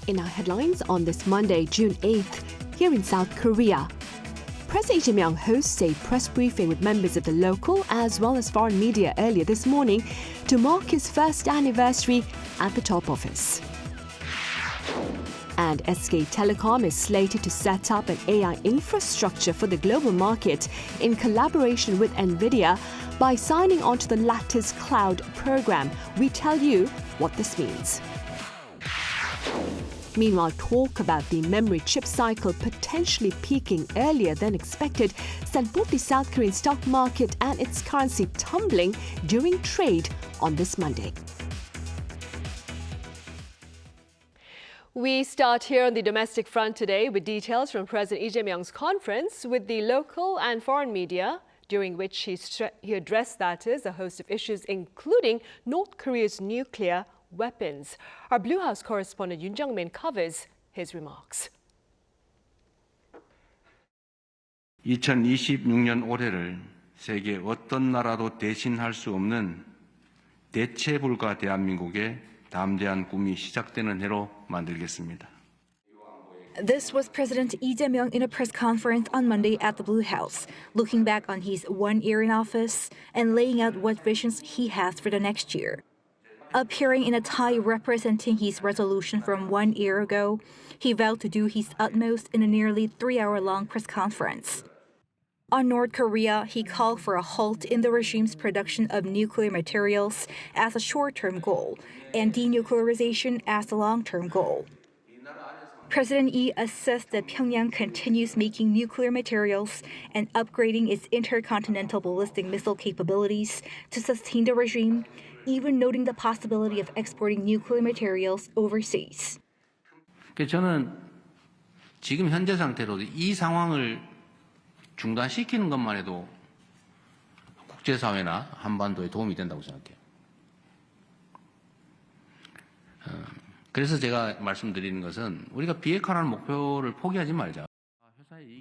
In our headlines on this Monday, June 8th, here in South Korea, President Lee Jae-myung hosts a press briefing with members of the local as well as foreign media earlier this morning to mark his first anniversary at the top office. And SK Telecom is slated to set up an AI infrastructure for the global market in collaboration with Nvidia by signing onto the latter's cloud program. We tell you what this means. Meanwhile, talk about the memory chip cycle potentially peaking earlier than expected sent both the South Korean stock market and its currency tumbling during trade on this Monday. We start here on the domestic front today with details from President Lee Jae-myung's conference with the local and foreign media, during which he addressed, that is, a host of issues, including North Korea's nuclear weapons. Our Blue House correspondent Yoon Jung-min covers his remarks. 2026년 올해를 세계 어떤 나라도 대신할 수 없는 대체 불가 대한민국의 담대한 꿈이 시작되는 해로 만들겠습니다. This was President Lee Jae-myung in a press conference on Monday at the Blue House, looking back on his 1 year in office and laying out what visions he has for the next year. Appearing in a tie representing his resolution from 1 year ago, he vowed to do his utmost in a nearly 3-hour-long press conference. On North Korea, he called for a halt in the regime's production of nuclear materials as a short-term goal and denuclearization as a long-term goal. President Lee assessed that Pyongyang continues making nuclear materials and upgrading its intercontinental ballistic missile capabilities to sustain the regime, even noting the possibility of exporting nuclear materials overseas. 저는 지금 현재 상태로 이 상황을 중단시키는 것만 해도 국제사회나 한반도에 도움이 된다고 생각해요. 그래서 제가 말씀드리는 것은 우리가 비핵화라는 목표를 포기하지 말자.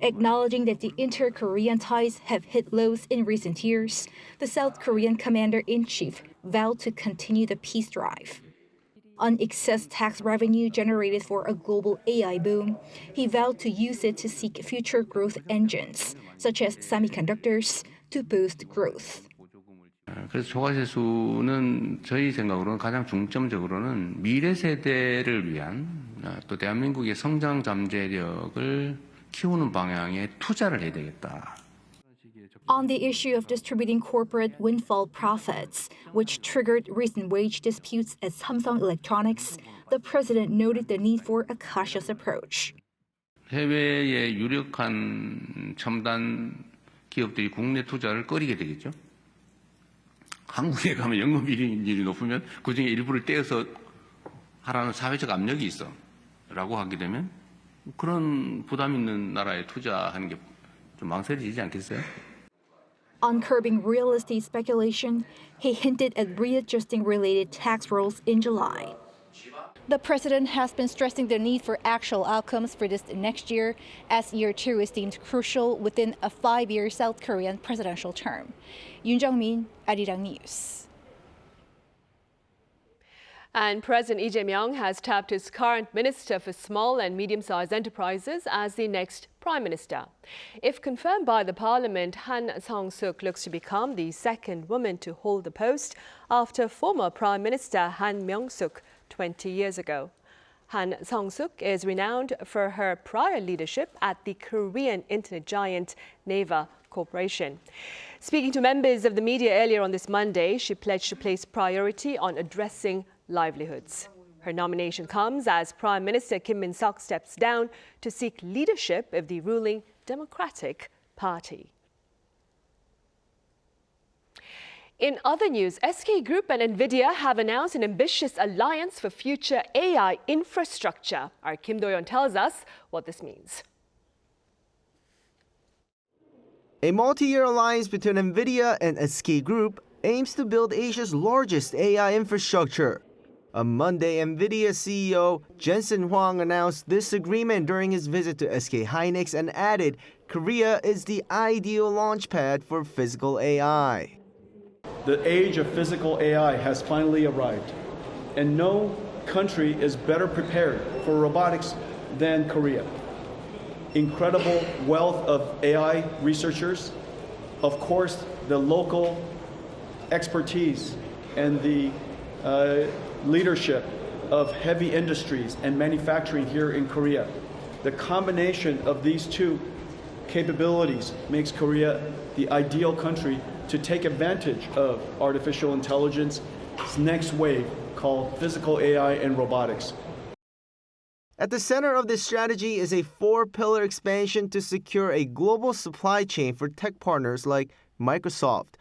Acknowledging that the inter-Korean ties have hit lows in recent years, the South Korean commander-in-chief vowed to continue the peace drive. On excess tax revenue generated for a global AI boom, he vowed to use it to seek future growth engines, such as semiconductors, to boost growth. 그래서 초과세수는 저희 생각으로는 가장 중점적으로는 미래 세대를 위한 또 대한민국의 성장 잠재력을 키우는 방향에 투자를 해야 되겠다. On the issue of distributing corporate windfall profits, which triggered recent wage disputes at Samsung Electronics, the president noted the need for a cautious approach. 해외의 유력한 첨단 기업들이 국내 투자를 꺼리게 되겠죠. 한국에 가면 연금이익률이 높으면 그중에 일부를 떼어서 하라는 사회적 압력이 있어 라고 하게 되면 그런 부담 있는 나라에 투자하는 게 좀 망설여지지 않겠어요? On curbing real estate speculation, he hinted at readjusting related tax rules in July. The president has been stressing the need for actual outcomes for this next year, as year 2 is deemed crucial within a 5-year South Korean presidential term. Yoon Jung-min, Arirang News. And President Lee Jae-myung has tapped his current Minister for Small and Medium-Sized Enterprises as the next Prime Minister. If confirmed by the Parliament, Han Seong-sook looks to become the second woman to hold the post after former Prime Minister Han Seong-sook 20 years ago. Han Seong-sook is renowned for her prior leadership at the Korean internet giant Naver Corporation. Speaking to members of the media earlier on this Monday, she pledged to place priority on addressing livelihoods. Her nomination comes as Prime Minister Kim Min-seok steps down to seek leadership of the ruling Democratic Party. In other news, SK Group and Nvidia have announced an ambitious alliance for future AI infrastructure. Our Kim Do-yeon tells us what this means. A multi-year alliance between Nvidia and SK Group aims to build Asia's largest AI infrastructure. On Monday, Nvidia CEO Jensen Huang announced this agreement during his visit to SK hynix and added Korea is the ideal launchpad for physical AI. The age of physical AI has finally arrived, and no country is better prepared for robotics than Korea. Incredible wealth of AI researchers, of course, the local expertise and the leadership of heavy industries and manufacturing here in Korea. The combination of these two capabilities makes Korea the ideal country to take advantage of artificial intelligence's next wave called physical AI and robotics. At the center of this strategy is a four-pillar expansion to secure a global supply chain for tech partners like Microsoft.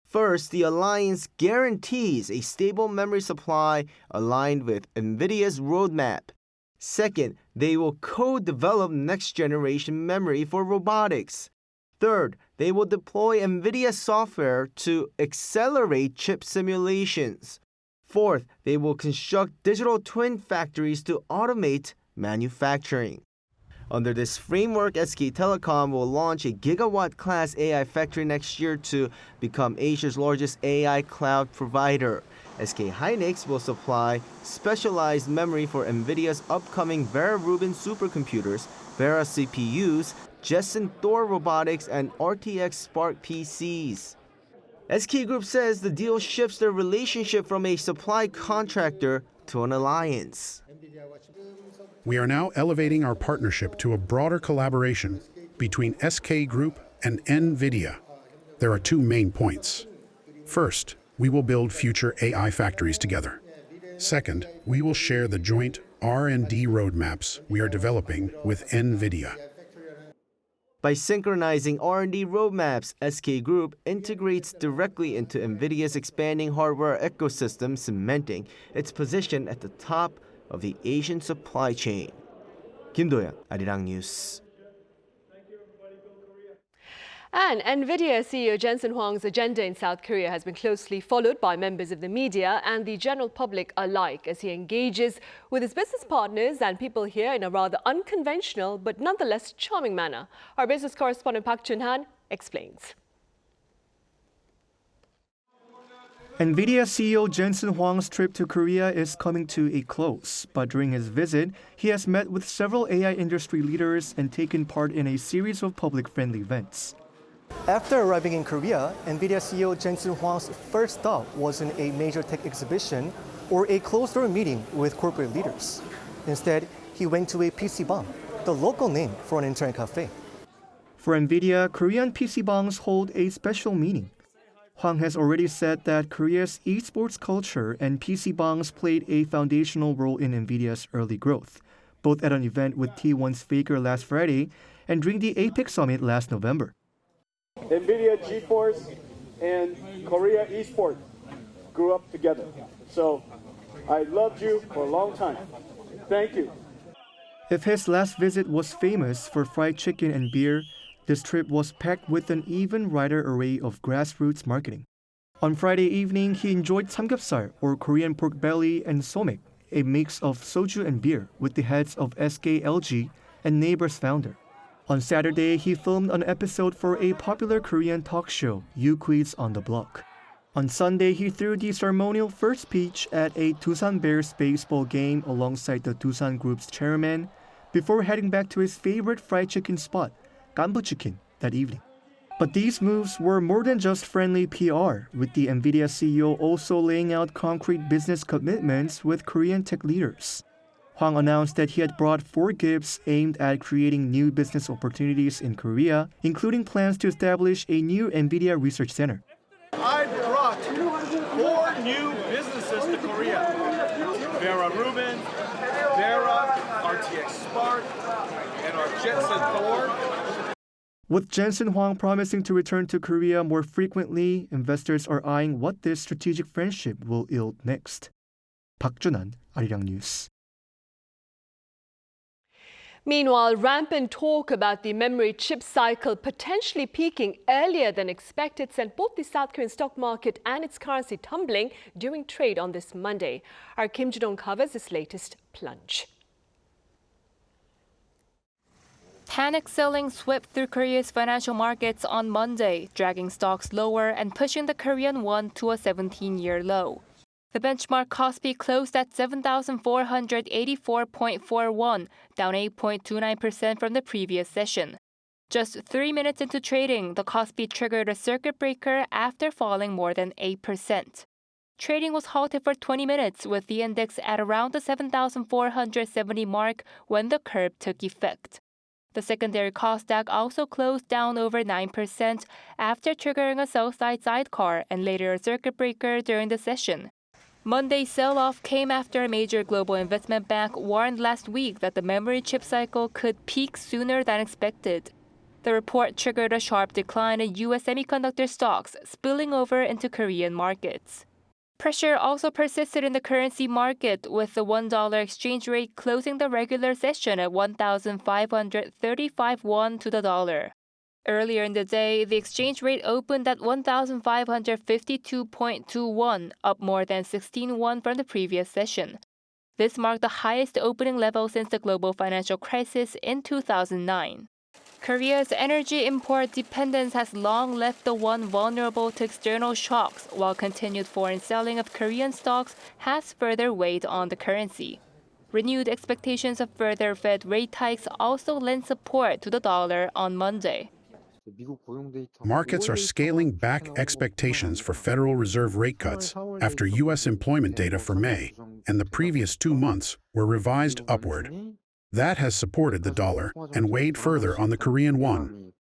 First, the alliance guarantees a stable memory supply aligned with Nvidia's roadmap. Second, they will co-develop next-generation memory for robotics. Third, they will deploy Nvidia software to accelerate chip simulations. Fourth, they will construct digital twin factories to automate manufacturing. Under this framework, SK Telecom will launch a gigawatt-class AI factory next year to become Asia's largest AI cloud provider. SK hynix will supply specialized memory for Nvidia's upcoming Vera Rubin supercomputers, Vera CPUs, Jetson Thor robotics, and RTX Spark PCs. SK Group says the deal shifts their relationship from a supply contractor to an alliance. We are now elevating our partnership to a broader collaboration between SK Group and Nvidia. There are two main points. First, we will build future AI factories together. Second, we will share the joint R&D roadmaps we are developing with Nvidia. By synchronizing R&D roadmaps, SK Group integrates directly into Nvidia's expanding hardware ecosystem, cementing its position at the top of the Asian supply chain. Kim Do-young, Arirang News. And Nvidia CEO Jensen Huang's agenda in South Korea has been closely followed by members of the media and the general public alike as he engages with his business partners and people here in a rather unconventional but nonetheless charming manner. Our business correspondent Park Jun-han explains. Nvidia CEO Jensen Huang's trip to Korea is coming to a close, but during his visit, he has met with several AI industry leaders and taken part in a series of public-friendly events. After arriving in Korea, Nvidia CEO Jensen Huang's first stop wasn't a major tech exhibition or a closed-door meeting with corporate leaders. Instead, he went to a PC Bang, the local name for an internet cafe. For Nvidia, Korean PC Bangs hold a special meaning. Huang has already said that Korea's esports culture and PC Bangs played a foundational role in Nvidia's early growth, both at an event with T1's Faker last Friday and during the APEC Summit last November. Nvidia, GeForce, and Korea esports grew up together. So I loved you for a long time. Thank you. If his last visit was famous for fried chicken and beer, this trip was packed with an even wider array of grassroots marketing. On Friday evening, he enjoyed samgyeopsal, or Korean pork belly, and somek, a mix of soju and beer, with the heads of SK LG and Neighbor's founder. On Saturday, he filmed an episode for a popular Korean talk show, Quiz on the Block. On Sunday, he threw the ceremonial first pitch at a Doosan Bears baseball game alongside the Doosan Group's chairman, before heading back to his favorite fried chicken spot, Gambu-chicken, that evening. But these moves were more than just friendly PR, with the Nvidia CEO also laying out concrete business commitments with Korean tech leaders. Huang announced that he had brought 4 gifts aimed at creating new business opportunities in Korea, including plans to establish a new Nvidia research center. I brought 4 new businesses to Korea. Vera Rubin, Vera, RTX Spark, and our Jetson Thor. With Jensen Huang promising to return to Korea more frequently, investors are eyeing what this strategic friendship will yield next. Park Jun-han, Arirang News. Meanwhile, rampant talk about the memory chip cycle potentially peaking earlier than expected sent both the South Korean stock market and its currency tumbling during trade on this Monday. Our Kim Ji-dong covers this latest plunge. Panic selling swept through Korea's financial markets on Monday, dragging stocks lower and pushing the Korean won to a 17-year low. The benchmark KOSPI closed at 7,484.41, down 8.29% from the previous session. Just 3 minutes into trading, the KOSPI triggered a circuit breaker after falling more than 8%. Trading was halted for 20 minutes, with the index at around the 7,470 mark when the curb took effect. The secondary KOSDAQ also closed down over 9% after triggering a sell-side sidecar and later a circuit breaker during the session. Monday's sell-off came after a major global investment bank warned last week that the memory chip cycle could peak sooner than expected. The report triggered a sharp decline in U.S. semiconductor stocks, spilling over into Korean markets. Pressure also persisted in the currency market, with the $1 exchange rate closing the regular session at 1,535 won to the dollar. Earlier in the day, the exchange rate opened at 1,552.2 won, up more than 16 won from the previous session. This marked the highest opening level since the global financial crisis in 2009. Korea's energy import dependence has long left the won vulnerable to external shocks, while continued foreign selling of Korean stocks has further weighed on the currency. Renewed expectations of further Fed rate hikes also lent support to the dollar on Monday. Markets are scaling back expectations for Federal Reserve rate cuts after U.S. employment data for May and the previous 2 months were revised upward. That has supported the dollar and weighed further on the Korean won.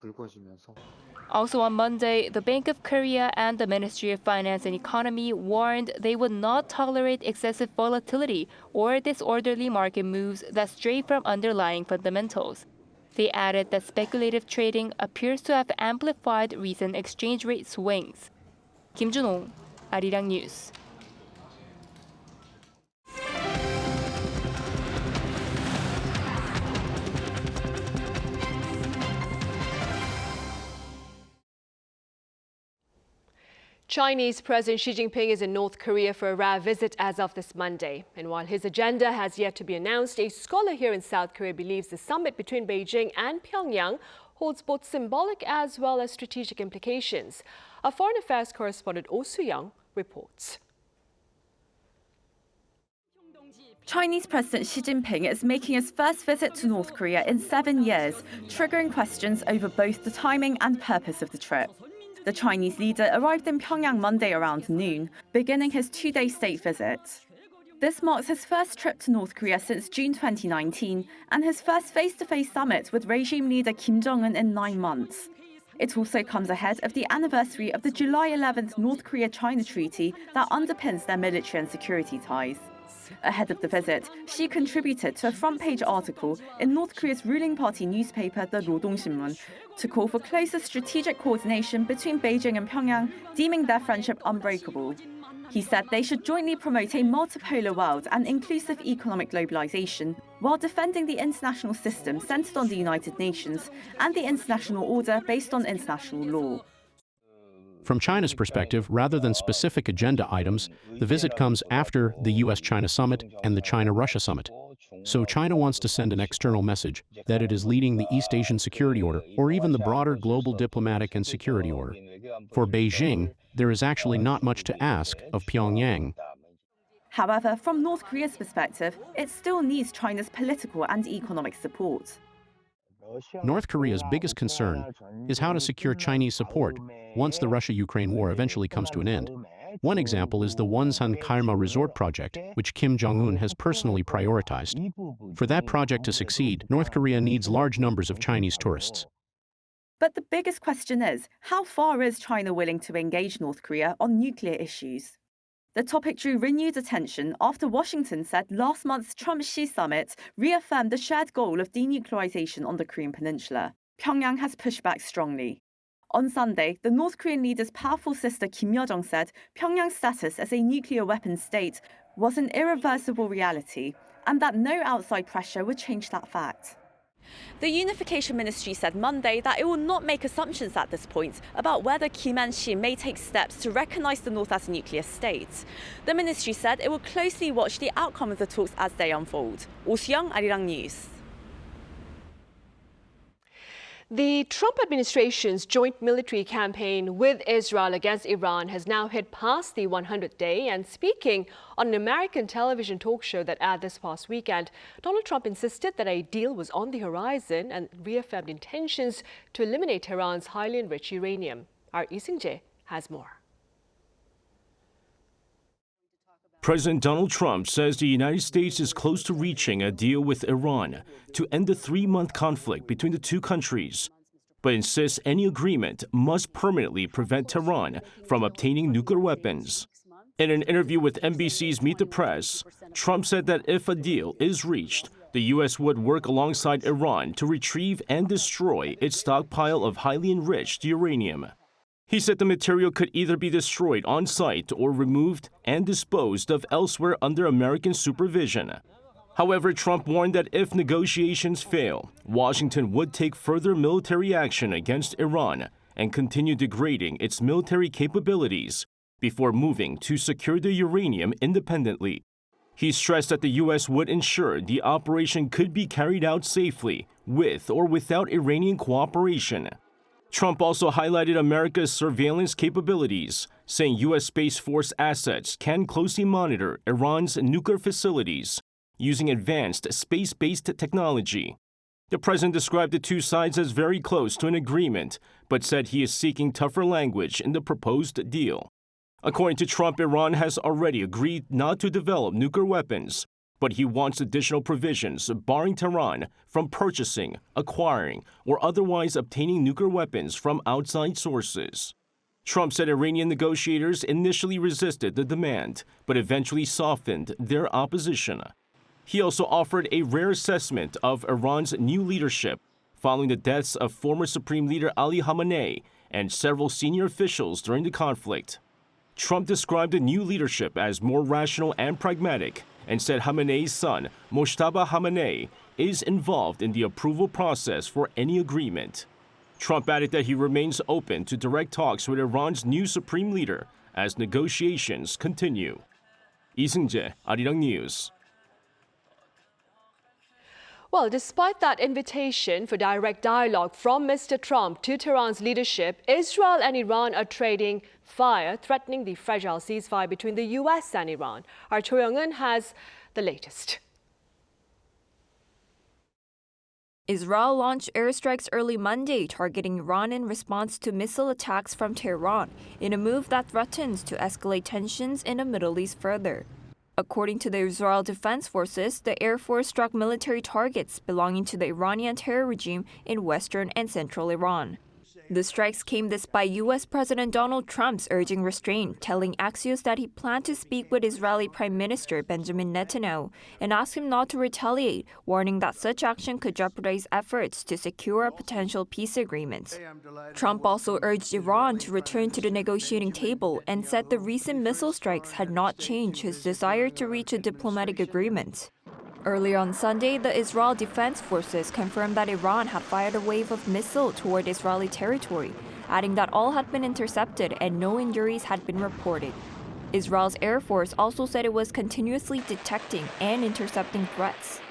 Also on Monday, the Bank of Korea and the Ministry of Finance and Economy warned they would not tolerate excessive volatility or disorderly market moves that stray from underlying fundamentals. They added that speculative trading appears to have amplified recent exchange rate swings. Kim Jun-ho, Arirang News. Chinese President Xi Jinping is in North Korea for a rare visit as of this Monday. And while his agenda has yet to be announced, a scholar here in South Korea believes the summit between Beijing and Pyongyang holds both symbolic as well as strategic implications. Our foreign affairs correspondent Oh Soo-young reports. Chinese President Xi Jinping is making his first visit to North Korea in 7 years, triggering questions over both the timing and purpose of the trip. The Chinese leader arrived in Pyongyang Monday around noon, beginning his 2-day state visit. This marks his first trip to North Korea since June 2019 and his first face-to-face summit with regime leader Kim Jong-un in 9 months. It also comes ahead of the anniversary of the July 11th North Korea-China treaty that underpins their military and security ties. Ahead of the visit, Xi contributed to a front-page article in North Korea's ruling party newspaper, the Rodong-sinmun, to call for closer strategic coordination between Beijing and Pyongyang, deeming their friendship unbreakable. He said they should jointly promote a multipolar world and inclusive economic globalization, while defending the international system centered on the United Nations and the international order based on international law. From China's perspective, rather than specific agenda items, the visit comes after the U.S.-China summit and the China-Russia summit. So China wants to send an external message that it is leading the East Asian Security Order or even the broader global diplomatic and security order. For Beijing, there is actually not much to ask of Pyongyang. However, from North Korea's perspective, it still needs China's political and economic support. North Korea's biggest concern is how to secure Chinese support once the Russia-Ukraine war eventually comes to an end. One example is the Wonsan Karma Resort project, which Kim Jong-un has personally prioritized. For that project to succeed, North Korea needs large numbers of Chinese tourists. But the biggest question is, how far is China willing to engage North Korea on nuclear issues? The topic drew renewed attention after Washington said last month's Trump-Xi summit reaffirmed the shared goal of denuclearization on the Korean peninsula. Pyongyang has pushed back strongly. On Sunday, the North Korean leader's powerful sister Kim Yo-jong said Pyongyang's status as a nuclear weapons state was an irreversible reality and that no outside pressure would change that fact. The Unification Ministry said Monday that it will not make assumptions at this point about whether Kim and Xi may take steps to recognise the North as a nuclear state. The ministry said it will closely watch the outcome of the talks as they unfold. Oh Soo-young, Arirang News. The Trump administration's joint military campaign with Israel against Iran has now hit past the 100th day, and speaking on an American television talk show that aired this past weekend, Donald Trump insisted that a deal was on the horizon and reaffirmed intentions to eliminate Iran's highly enriched uranium. Our Lee Seung-jae has more. President Donald Trump says the United States is close to reaching a deal with Iran to end the 3-month conflict between the two countries, but insists any agreement must permanently prevent Tehran from obtaining nuclear weapons. In an interview with NBC's Meet the Press, Trump said that if a deal is reached, the U.S. would work alongside Iran to retrieve and destroy its stockpile of highly enriched uranium. He said the material could either be destroyed on site or removed and disposed of elsewhere under American supervision. However, Trump warned that if negotiations fail, Washington would take further military action against Iran and continue degrading its military capabilities before moving to secure the uranium independently. He stressed that the U.S. would ensure the operation could be carried out safely, with or without Iranian cooperation. Trump also highlighted America's surveillance capabilities, saying U.S. Space Force assets can closely monitor Iran's nuclear facilities using advanced space-based technology. The president described the two sides as very close to an agreement, but said he is seeking tougher language in the proposed deal. According to Trump, Iran has already agreed not to develop nuclear weapons, but he wants additional provisions barring Tehran from purchasing, acquiring, or otherwise obtaining nuclear weapons from outside sources. Trump said Iranian negotiators initially resisted the demand, but eventually softened their opposition. He also offered a rare assessment of Iran's new leadership following the deaths of former Supreme Leader Ali Khamenei and several senior officials during the conflict. Trump described the new leadership as more rational and pragmatic, and said Khamenei's son, Mojtaba Khamenei, is involved in the approval process for any agreement. Trump added that he remains open to direct talks with Iran's new supreme leader as negotiations continue. Lee Seung-jae, Arirang News. Well, despite that invitation for direct dialogue from Mr. Trump to Tehran's leadership, Israel and Iran are trading fire, threatening the fragile ceasefire between the U.S. and Iran. Our Cho Young-eun has the latest. Israel launched airstrikes early Monday, targeting Iran in response to missile attacks from Tehran, in a move that threatens to escalate tensions in the Middle East further. According to the Israel Defense Forces, the Air Force struck military targets belonging to the Iranian terror regime in western and central Iran. The strikes came despite U.S. President Donald Trump's urging restraint, telling Axios that he planned to speak with Israeli Prime Minister Benjamin Netanyahu and ask him not to retaliate, warning that such action could jeopardize efforts to secure a potential peace agreement. Trump also urged Iran to return to the negotiating table and said the recent missile strikes had not changed his desire to reach a diplomatic agreement. Earlier on Sunday, the Israel Defense Forces confirmed that Iran had fired a wave of missiles toward Israeli territory, adding that all had been intercepted and no injuries had been reported. Israel's Air Force also said it was continuously detecting and intercepting threats.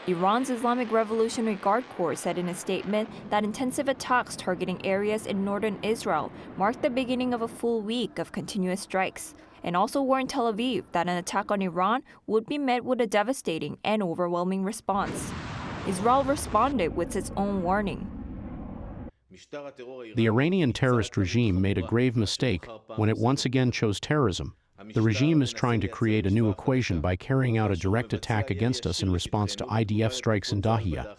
Iran's Islamic Revolutionary Guard Corps said in a statement that intensive attacks targeting areas in northern Israel marked the beginning of a full week of continuous strikes, and also warned Tel Aviv that an attack on Iran would be met with a devastating and overwhelming response. Israel responded with its own warning. The Iranian terrorist regime made a grave mistake when it once again chose terrorism. The regime is trying to create a new equation by carrying out a direct attack against us in response to IDF strikes in Dahiyah.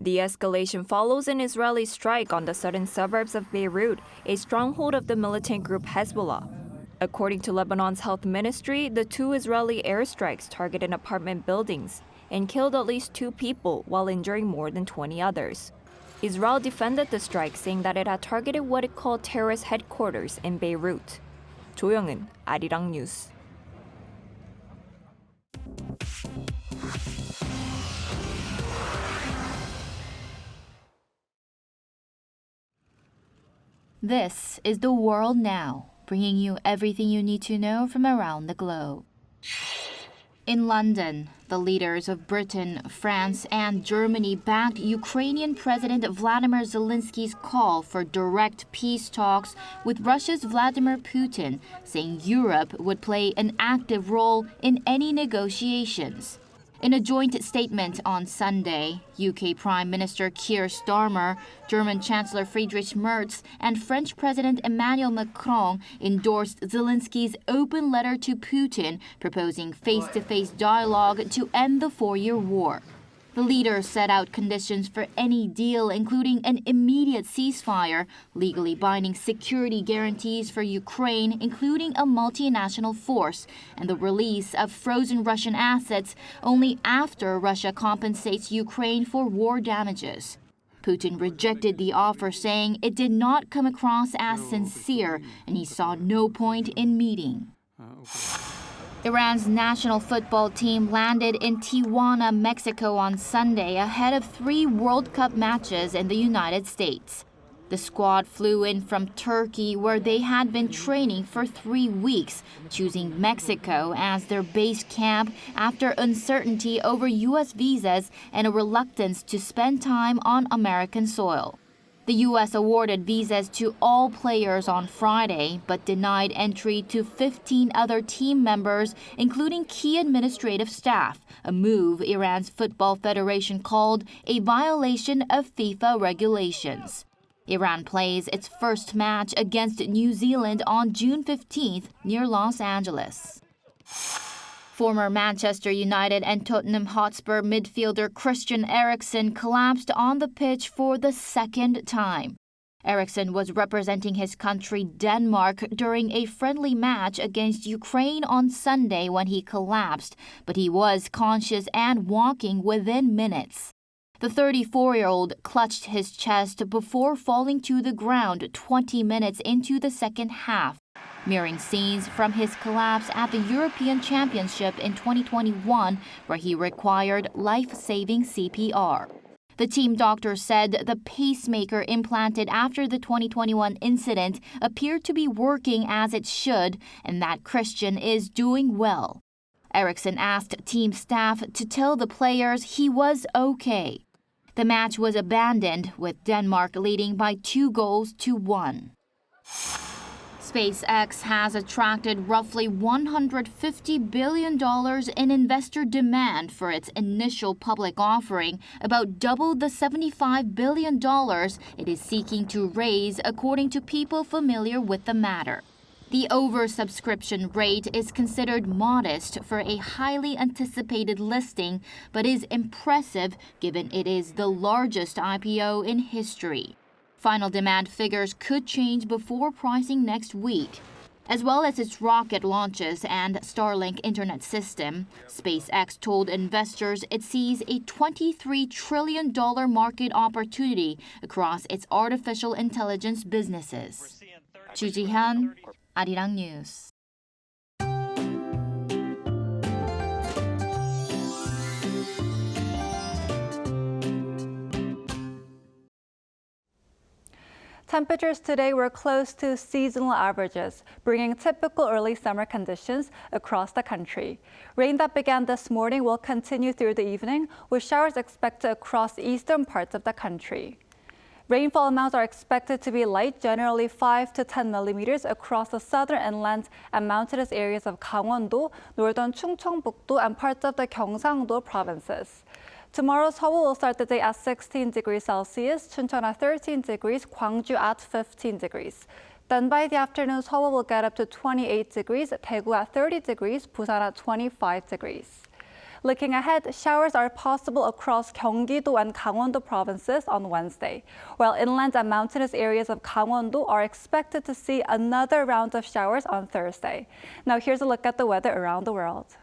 The escalation follows an Israeli strike on the southern suburbs of Beirut, a stronghold of the militant group Hezbollah. According to Lebanon's health ministry, the two Israeli airstrikes targeted apartment buildings and killed at least 2 people while injuring more than 20 others. Israel defended the strike, saying that it had targeted what it called terrorist headquarters in Beirut. Cho Young-eun, Arirang News. This is The World Now, bringing you everything you need to know from around the globe. In London, the leaders of Britain, France, and Germany backed Ukrainian President Vladimir Zelensky's call for direct peace talks with Russia's Vladimir Putin, saying Europe would play an active role in any negotiations. In a joint statement on Sunday, UK Prime Minister Keir Starmer, German Chancellor Friedrich Merz, and French President Emmanuel Macron endorsed Zelensky's open letter to Putin proposing face-to-face dialogue to end the four-year war. The leaders set out conditions for any deal, including an immediate ceasefire, legally binding security guarantees for Ukraine, including a multinational force, and the release of frozen Russian assets only after Russia compensates Ukraine for war damages. Putin rejected the offer, saying it did not come across as sincere, and he saw no point in meeting. Iran's national football team landed in Tijuana, Mexico on Sunday ahead of 3 World Cup matches in the United States. The squad flew in from Turkey, where they had been training for 3 weeks, choosing Mexico as their base camp after uncertainty over U.S. visas and a reluctance to spend time on American soil. The U.S. awarded visas to all players on Friday, but denied entry to 15 other team members, including key administrative staff, a move Iran's Football Federation called a violation of FIFA regulations. Iran plays its first match against New Zealand on June 15th near Los Angeles. Former Manchester United and Tottenham Hotspur midfielder Christian Eriksen collapsed on the pitch for the second time. Eriksen was representing his country Denmark during a friendly match against Ukraine on Sunday when he collapsed, but he was conscious and walking within minutes. The 34-year-old clutched his chest before falling to the ground 20 minutes into the second half, mirroring scenes from his collapse at the European Championship in 2021, where he required life-saving CPR. The team doctor said the pacemaker implanted after the 2021 incident appeared to be working as it should, and that Christian is doing well. Eriksen asked team staff to tell the players he was okay. The match was abandoned, with Denmark leading by 2-1. SpaceX has attracted roughly $150 billion in investor demand for its initial public offering, about double the $75 billion it is seeking to raise, according to people familiar with the matter. The oversubscription rate is considered modest for a highly anticipated listing, but is impressive given it is the largest IPO in history. Final demand figures could change before pricing next week. As well as its rocket launches and Starlink internet system, SpaceX told investors it sees a $23 trillion market opportunity across its artificial intelligence businesses. Chu Ji-hyun, Arirang News. Temperatures today were close to seasonal averages, bringing typical early summer conditions across the country. Rain that began this morning will continue through the evening, with showers expected across eastern parts of the country. Rainfall amounts are expected to be light, generally 5 to 10 millimeters across the southern inland and mountainous areas of Gangwon-do, northern Chungcheongbuk-do, and parts of the Gyeongsang-do provinces. Tomorrow, Seoul will start the day at 16 degrees Celsius, Chuncheon at 13 degrees, Gwangju at 15 degrees. Then by the afternoon, Seoul will get up to 28 degrees, Daegu at 30 degrees, Busan at 25 degrees. Looking ahead, showers are possible across Gyeonggi-do and Gangwon-do provinces on Wednesday, while inland and mountainous areas of Gangwon-do are expected to see another round of showers on Thursday. Now here's a look at the weather around the world.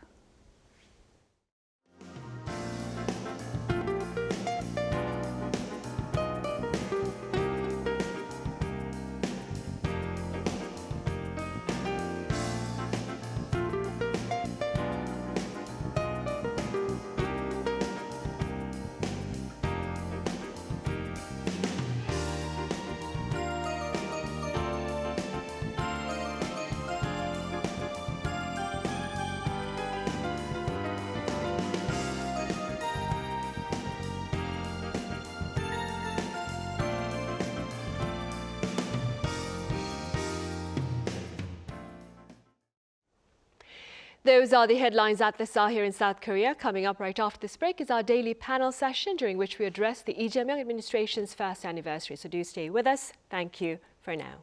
Those are the headlines at this hour here in South Korea. Coming up right after this break is our daily panel session, during which we address the Lee Jae-myung administration's first anniversary. So do stay with us. Thank you for now.